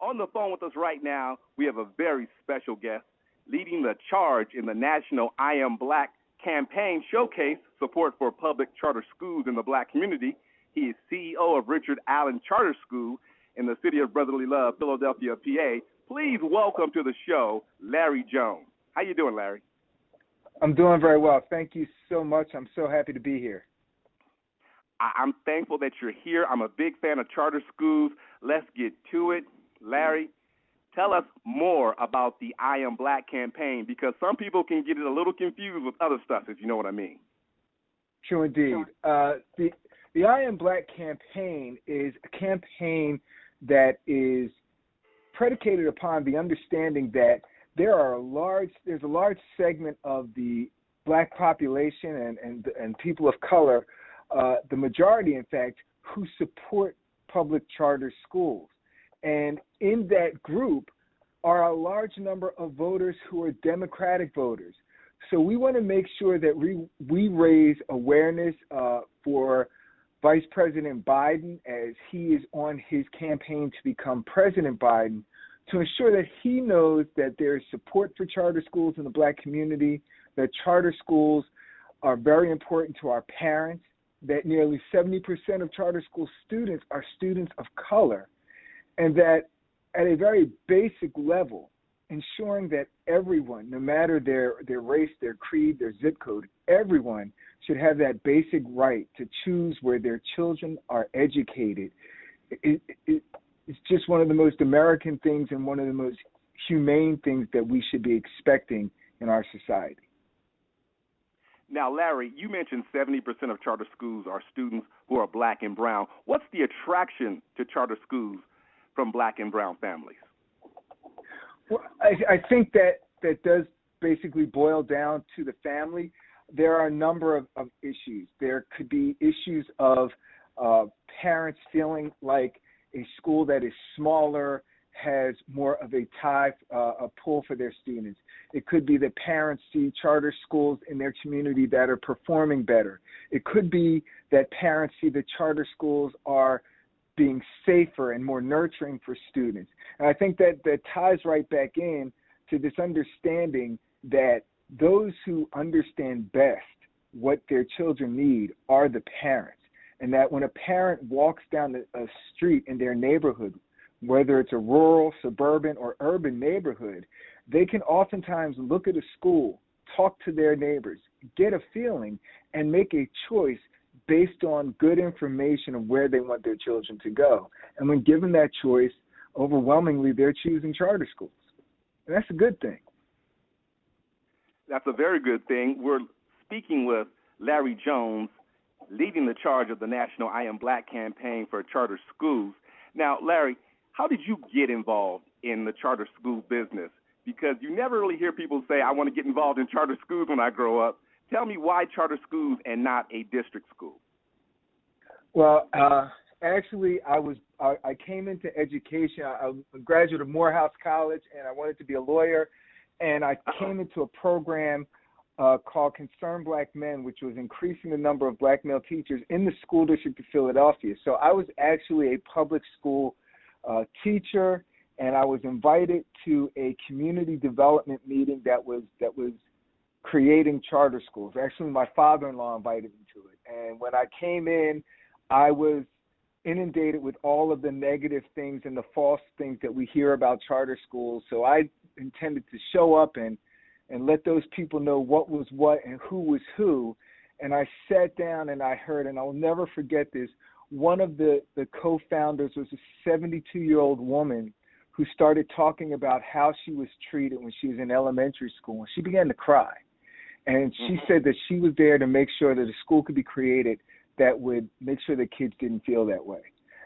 On the phone with us right now, we have a very special guest leading the charge in the National I Am Black campaign showcase support for public charter schools in the black community. He is CEO of Richard Allen Charter School in the city of brotherly love, Philadelphia, PA. Please welcome to the show, Larry Jones. How you doing, Larry? I'm doing very well. Thank you so much. I'm so happy to be here. I'm thankful that you're here. I'm a big fan of charter schools. Let's get to it. Larry, tell us more about the I Am Black campaign, because some people can get it a little confused with other stuff, if you know what I mean. True indeed. The I Am Black campaign is a campaign that is predicated upon the understanding that there's a large segment of the black population and people of color, the majority, in fact, who support public charter schools. And in that group are a large number of voters who are Democratic voters. So we want to make sure that we raise awareness for Vice President Biden as he is on his campaign to become President Biden, to ensure that he knows that there is support for charter schools in the black community, that charter schools are very important to our parents, that nearly 70% of charter school students are students of color, and that at a very basic level, ensuring that everyone, no matter their race, their creed, their zip code, everyone should have that basic right to choose where their children are educated. It's just one of the most American things and one of the most humane things that we should be expecting in our society. Now, Larry, you mentioned 70% of charter schools are students who are black and brown. What's the attraction to charter schools from black and brown families? Well, I think that does basically boil down to the family. There are a number of issues. There could be issues of parents feeling like a school that is smaller has more of a pull for their students. It could be that parents see charter schools in their community that are performing better. It could be that parents see that charter schools are being safer and more nurturing for students. And I think that ties right back in to this understanding that those who understand best what their children need are the parents. And that when a parent walks down a street in their neighborhood, whether it's a rural, suburban, or urban neighborhood, they can oftentimes look at a school, talk to their neighbors, get a feeling, and make a choice based on good information of where they want their children to go. And when given that choice, overwhelmingly, they're choosing charter schools. And that's a good thing. That's a very good thing. We're speaking with Larry Jones, leading the charge of the National I Am Black campaign for charter schools. Now, Larry, how did you get involved in the charter school business? Because you never really hear people say, I want to get involved in charter schools when I grow up. Tell me why charter schools and not a district school? Well, actually, I came into education. I'm a graduate of Morehouse College, and I wanted to be a lawyer. And I came into a program called Concerned Black Men, which was increasing the number of black male teachers in the school district of Philadelphia. So I was actually a public school teacher, and I was invited to a community development meeting that was creating charter schools. Actually, my father-in-law invited me to it. And when I came in, I was inundated with all of the negative things and the false things that we hear about charter schools. So I intended to show up and let those people know what was what and who was who. And I sat down and I heard, and I'll never forget this, one of the co-founders was a 72-year-old woman who started talking about how she was treated when she was in elementary school. And she began to cry. And she said that she was there to make sure that a school could be created that would make sure the kids didn't feel that way.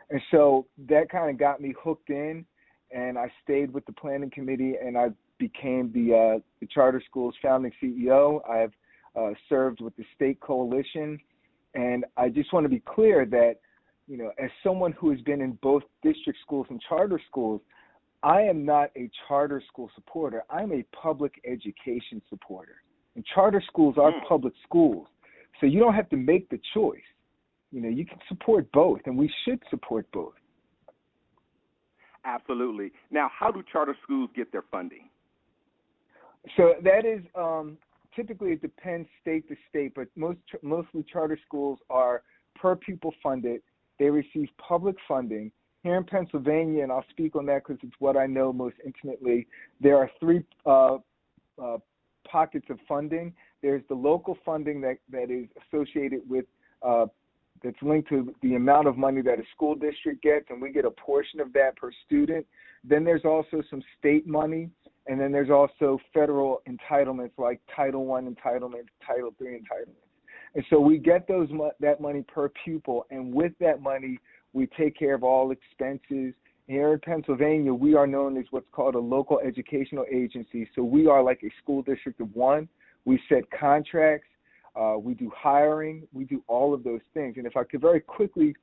And so that kind of got me hooked in, and I stayed with the planning committee, and I became the charter school's founding CEO. I've served with the state coalition, and I just want to be clear that, you know, as someone who has been in both district schools and charter schools, I am not a charter school supporter. I'm a public education supporter. And charter schools are public schools. So you don't have to make the choice. You know, you can support both, and we should support both. Absolutely. Now, how do charter schools get their funding? So that is typically it depends state to state, but mostly charter schools are per pupil funded. They receive public funding. Here in Pennsylvania, and I'll speak on that because it's what I know most intimately, there are three pockets of funding. There's the local funding that is associated with that's linked to the amount of money that a school district gets, and we get a portion of that per student. Then there's also some state money, and then there's also federal entitlements like Title I entitlements, Title III entitlements. And so we get that money per pupil, and with that money, we take care of all expenses. Here in Pennsylvania, we are known as what's called a local educational agency. So we are like a school district of one. We set contracts, we do hiring, we do all of those things. And if I could very quickly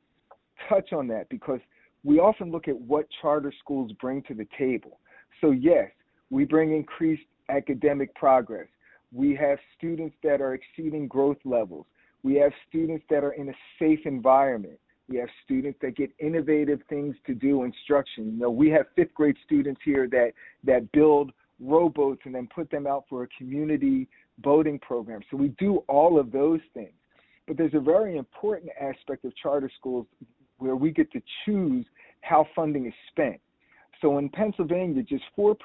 touch on that, because we often look at what charter schools bring to the table. So yes, we bring increased academic progress. We have students that are exceeding growth levels. We have students that are in a safe environment. We have students that get innovative things to do, instruction. You know, we have fifth grade students here that build rowboats and then put them out for a community boating program. So we do all of those things. But there's a very important aspect of charter schools where we get to choose how funding is spent. So in Pennsylvania, just 4%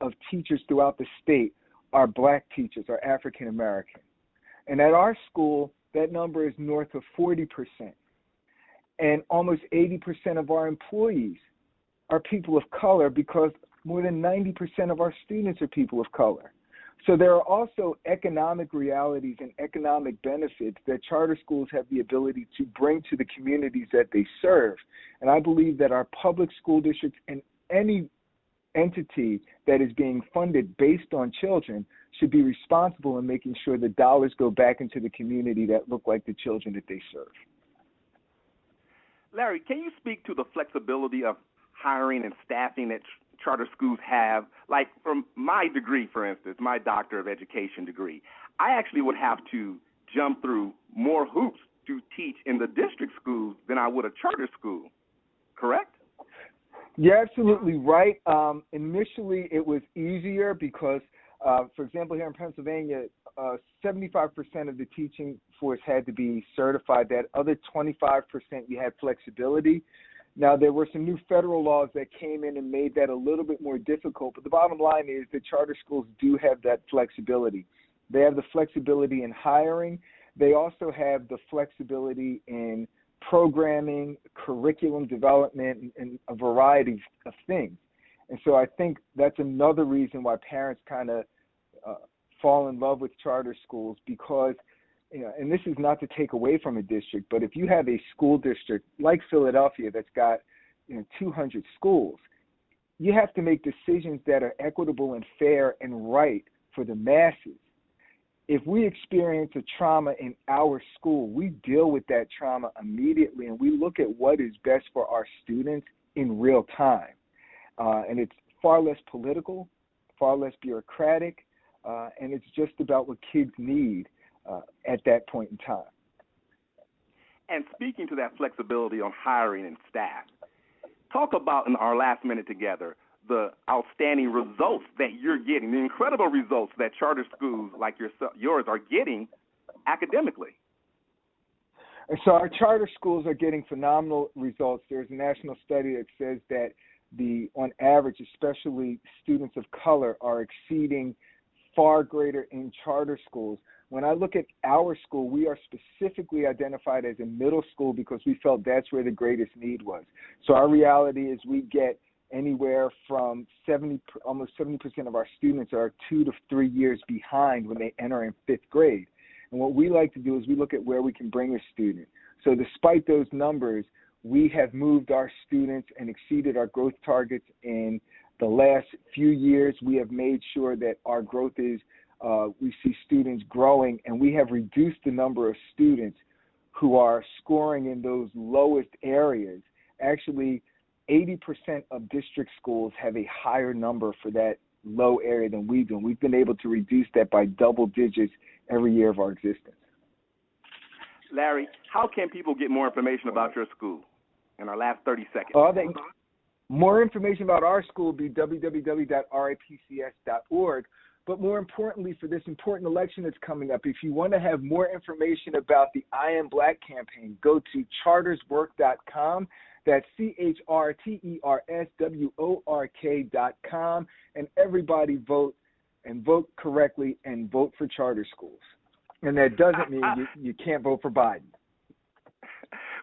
of teachers throughout the state are black teachers, are African American. And at our school, that number is north of 40%. And almost 80% of our employees are people of color because more than 90% of our students are people of color. So there are also economic realities and economic benefits that charter schools have the ability to bring to the communities that they serve. And I believe that our public school districts and any entity that is being funded based on children should be responsible in making sure the dollars go back into the community that look like the children that they serve. Larry, can you speak to the flexibility of hiring and staffing that charter schools have? Like from my degree, for instance, my Doctor of Education degree, I actually would have to jump through more hoops to teach in the district schools than I would a charter school, correct? You're absolutely right. Initially, it was easier because, for example, here in Pennsylvania, 75% of the teaching force had to be certified. That other 25%, you had flexibility. Now, there were some new federal laws that came in and made that a little bit more difficult, but the bottom line is that charter schools do have that flexibility. They have the flexibility in hiring. They also have the flexibility in programming, curriculum development, and a variety of things. And so I think that's another reason why parents kind of fall in love with charter schools because, you know, and this is not to take away from a district, but if you have a school district like Philadelphia that's got 200 schools, you have to make decisions that are equitable and fair and right for the masses. If we experience a trauma in our school, we deal with that trauma immediately and we look at what is best for our students in real time. And it's far less political, far less bureaucratic, and it's just about what kids need at that point in time. And speaking to that flexibility on hiring and staff, talk about in our last minute together the outstanding results that you're getting, the incredible results that charter schools like yours are getting academically. And so our charter schools are getting phenomenal results. There's a national study that says that on average, especially students of color are exceeding far greater in charter schools. When I look at our school, we are specifically identified as a middle school because we felt that's where the greatest need was. So our reality is we get anywhere from almost 70% of our students are 2 to 3 years behind when they enter in fifth grade. And what we like to do is we look at where we can bring a student. So despite those numbers, we have moved our students and exceeded our growth targets in the last few years. We have made sure that our growth is, we see students growing, and we have reduced the number of students who are scoring in those lowest areas. Actually, 80% of district schools have a higher number for that low area than we do. And we've been able to reduce that by double digits every year of our existence. Larry, how can people get more information about your school in our last 30 seconds? More information about our school will be www.ripcs.org. But more importantly, for this important election that's coming up, if you want to have more information about the I Am Black campaign, go to charterswork.com. That's CHARTERSWORK.com. And everybody vote, and vote correctly, and vote for charter schools. And that doesn't mean you can't vote for Biden.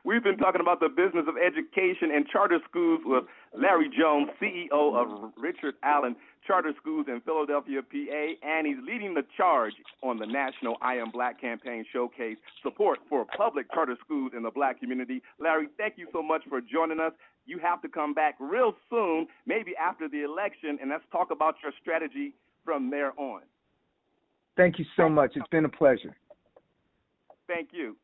We've been talking about the business of education and charter schools with Larry Jones, CEO of Richard Allen Charter Schools in Philadelphia, PA, and he's leading the charge on the National I Am Black campaign showcase support for public charter schools in the Black community. Larry, thank you so much for joining us. You have to come back real soon, maybe after the election, and let's talk about your strategy from there on. Thank you so much. It's been a pleasure. Thank you.